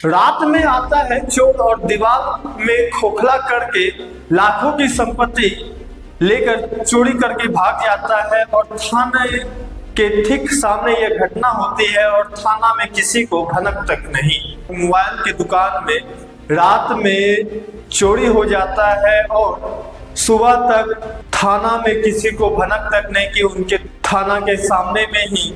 रात में आता है चोर और दीवार में खोखला करके लाखों की संपत्ति लेकर चोरी करके भाग जाता है और थाने के ठीक सामने यह घटना होती है और थाना में किसी को भनक तक नहीं। मोबाइल की दुकान में रात में चोरी हो जाता है और सुबह तक थाना में किसी को भनक तक नहीं कि उनके थाना के सामने में ही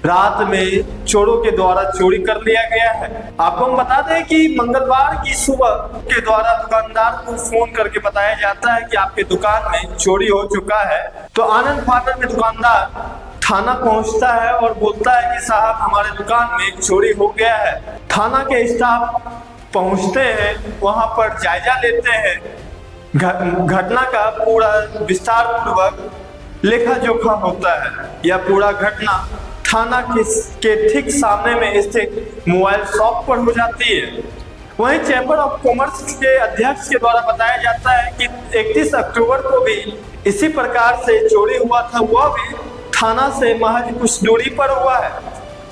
रात में चोरों के द्वारा चोरी कर लिया गया है। आपको हम बता दें कि मंगलवार की सुबह के द्वारा दुकानदार को फोन करके बताया जाता है कि आपके दुकान में चोरी हो चुका है। तो आनंद फानन में दुकानदार थाना पहुंचता है और बोलता है कि साहब हमारे दुकान में चोरी हो गया है। थाना के स्टाफ पहुंचते हैं, वहां पर जायजा लेते हैं, घटना का पूरा विस्तार पूर्वक लेखा जोखा होता है। यह पूरा घटना थाना के ठीक सामने में स्थित मोबाइल शॉप पर हो जाती है। वहीं चैम्बर ऑफ कॉमर्स के अध्यक्ष के द्वारा बताया जाता है कि 31 अक्टूबर को भी इसी प्रकार से चोरी हुआ था, वह भी थाना से महज कुछ दूरी पर हुआ है।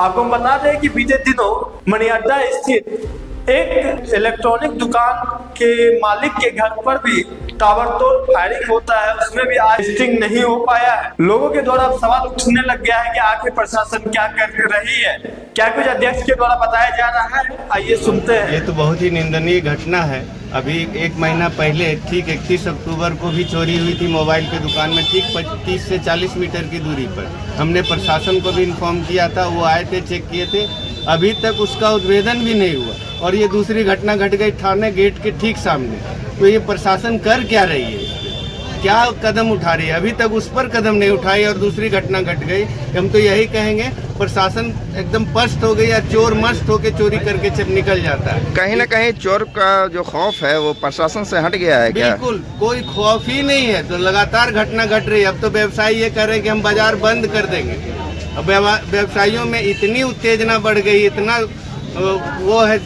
आपको हम बता दें कि बीते दिनों मनिअड्डा स्थित एक इलेक्ट्रॉनिक दुकान के मालिक के घर पर भी ताबड़तोड़ फायरिंग होता है, उसमें भी आज टेस्टिंग नहीं हो पाया है। लोगों के द्वारा सवाल उठने लग गया है कि आखिर प्रशासन क्या कर रही है, क्या कुछ अध्यक्ष के द्वारा बताया जा रहा है, आइए सुनते हैं। ये तो बहुत ही निंदनीय घटना है। अभी एक महीना पहले ठीक 31 अक्टूबर को भी चोरी हुई थी मोबाइल की दुकान में, ठीक 30 से 40 मीटर की दूरी पर। हमने प्रशासन को भी इन्फॉर्म किया था, वो आए थे, चेक किए थे, अभी तक उसका उद्भेदन भी नहीं हुआ। और ये दूसरी घटना घट गई थाने गेट के ठीक सामने। तो ये प्रशासन कर क्या रही है, क्या कदम उठा रही है? अभी तक उस पर कदम नहीं उठाई और दूसरी घटना घट गई। हम तो यही कहेंगे प्रशासन एकदम पस्त हो गई, या चोर मस्त होकर चोरी करके जब निकल जाता है। कहीं ना कहीं चोर का जो खौफ है वो प्रशासन से हट गया है क्या? बिल्कुल कोई खौफ ही नहीं है। तो लगातार घटना घट रही है। अब तो व्यवसायी ये कर रहे हैं कि हम बाजार बंद कर देंगे। अब व्यवसायियों में इतनी उत्तेजना बढ़ गई, इतना वो है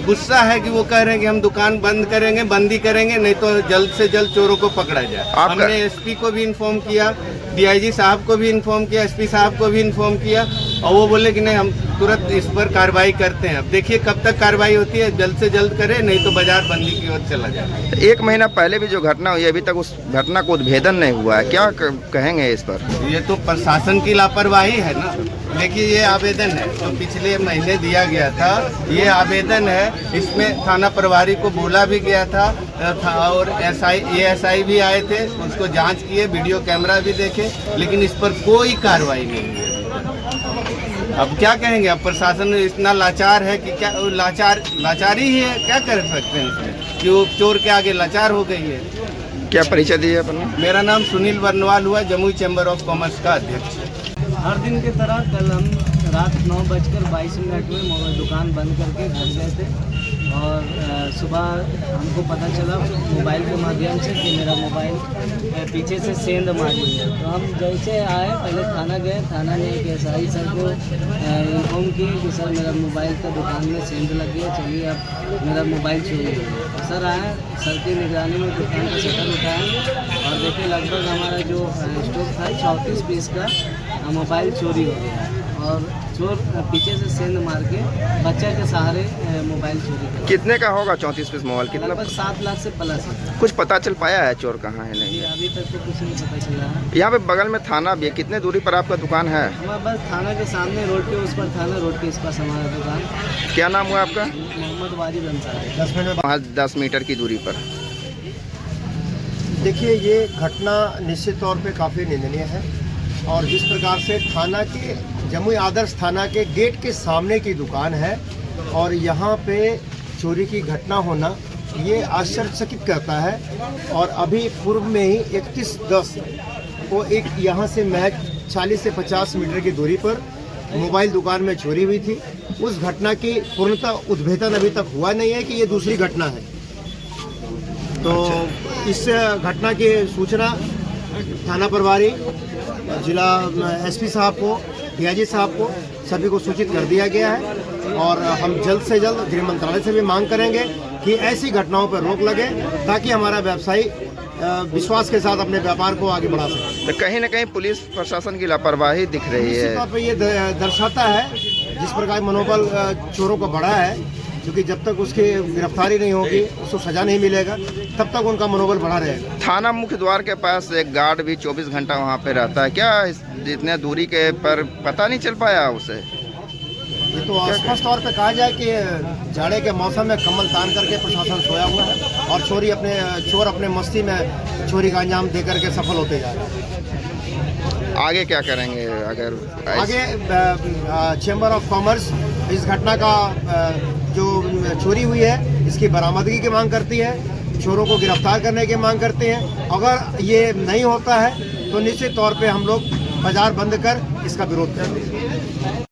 गुस्सा है कि वो कह रहे हैं कि हम दुकान बंद करेंगे, बंदी करेंगे, नहीं तो जल्द से जल्द चोरों को पकड़ा जाए। हमने एसपी को भी इन्फॉर्म किया, डीआईजी साहब को भी इन्फॉर्म किया, एसपी साहब को भी इन्फॉर्म किया, और वो बोले कि नहीं हम तुरंत इस पर कार्रवाई करते हैं। अब देखिए कब तक कार्रवाई होती है, जल्द से जल्द करें, नहीं तो बाजार बंदी की ओर चला जाए। एक महीना पहले भी जो घटना हुई अभी तक उस घटना को उद्भेदन नहीं हुआ है, क्या कहेंगे इस पर? ये तो प्रशासन की लापरवाही है ना। देखिए ये आवेदन है जो पिछले महीने दिया गया था, ये आवेदन है, इसमें थाना प्रभारी को बोला भी गया था और एएसआई भी आए थे, उसको जांच किए, वीडियो कैमरा भी देखे, लेकिन इस पर कोई कार्रवाई नहीं है। अब क्या कहेंगे? अब प्रशासन इतना लाचार है कि क्या लाचारी ही है, क्या कर सकते हैं इसमें कि वो चोर के आगे लाचार हो गई है। क्या परिचय दिए अपना? मेरा नाम सुनील वर्नवाल हुआ, जमुई चैम्बर ऑफ कॉमर्स का अध्यक्ष। हर दिन की तरह कल हम रात 9:22 में दुकान बंद करके घर गए थे और सुबह हमको पता चला मोबाइल के माध्यम से कि मेरा मोबाइल पीछे से सेंध मारी हुई है। तो हम जैसे आए पहले थाना गए, थाना ने एक एसआई सर को इन्फॉर्म किए कि सर मेरा मोबाइल का दुकान में सेंध लग गया, चलिए अब मेरा मोबाइल चोरी हो गया। सर आए, सर की निगरानी में दुकान का शटर उठाए और देखे लगभग हमारा जो स्टॉक था 34 पीस का मोबाइल चोरी हो गया और चोर पीछे से सेंध मार के बच्चे के सहारे मोबाइल चोरी कर। कितने का होगा 34 पीस मोबाइल? कितना? लगभग 7 लाख से प्लस है। कुछ पता चल पाया है चोर कहाँ है? नहीं, अभी तक तो कुछ नहीं पता चला है। यहाँ पे बगल में थाना भी है, कितने दूरी पर आपका दुकान है? हमारे बस थाना के सामने रोड के उस पर थाना, रोड के इस पास हमारा दुकान। क्या नाम हुआ आपका? मोहम्मद वाजिद अंसारी। 10 मिनट में 10 मीटर की दूरी पर। देखिए ये घटना निश्चित तौर पे काफ़ी निंदनीय है और जिस प्रकार से थाना के जमुई आदर्श थाना के गेट के सामने की दुकान है और यहाँ पे चोरी की घटना होना ये आश्चर्यचकित करता है। और अभी पूर्व में ही 31/10 को एक यहाँ से महज 40 से 50 मीटर की दूरी पर मोबाइल दुकान में चोरी हुई थी। उस घटना की पूर्णतः उद्भेदन अभी तक हुआ नहीं है कि ये दूसरी घटना है। तो इस घटना की सूचना थाना प्रभारी, जिला एसपी साहब को, डीआईजी साहब को, सभी को सूचित कर दिया गया है और हम जल्द से जल्द गृह मंत्रालय से भी मांग करेंगे कि ऐसी घटनाओं पर रोक लगे ताकि हमारा व्यवसायी विश्वास के साथ अपने व्यापार को आगे बढ़ा सके। तो कहीं ना कहीं पुलिस प्रशासन की लापरवाही दिख रही है। निश्चित तौर पर ये दर्शाता है जिस प्रकार मनोबल चोरों का बढ़ा है क्योंकि जब तक उसकी गिरफ्तारी नहीं होगी, उसको सजा नहीं मिलेगा, तब तक उनका मनोबल बढ़ा रहेगा। थाना मुख्य द्वार के पास एक गार्ड भी 24 घंटा वहाँ पे रहता है, क्या जितने दूरी के पर पता नहीं चल पाया उसे? ये तो स्पष्ट तौर पे कहा जाए कि जाड़े के मौसम में कम्बल तान करके प्रशासन सोया हुआ है और चोर अपने मस्ती में चोरी का अंजाम दे करके सफल होते जा रहे हैं। आगे क्या करेंगे अगर आगे चेंबर ऑफ कॉमर्स इस घटना का जो चोरी हुई है इसकी बरामदगी की मांग करती है, चोरों को गिरफ्तार करने की मांग करते हैं। अगर ये नहीं होता है तो निश्चित तौर पे हम लोग बाजार बंद कर इसका विरोध करेंगे।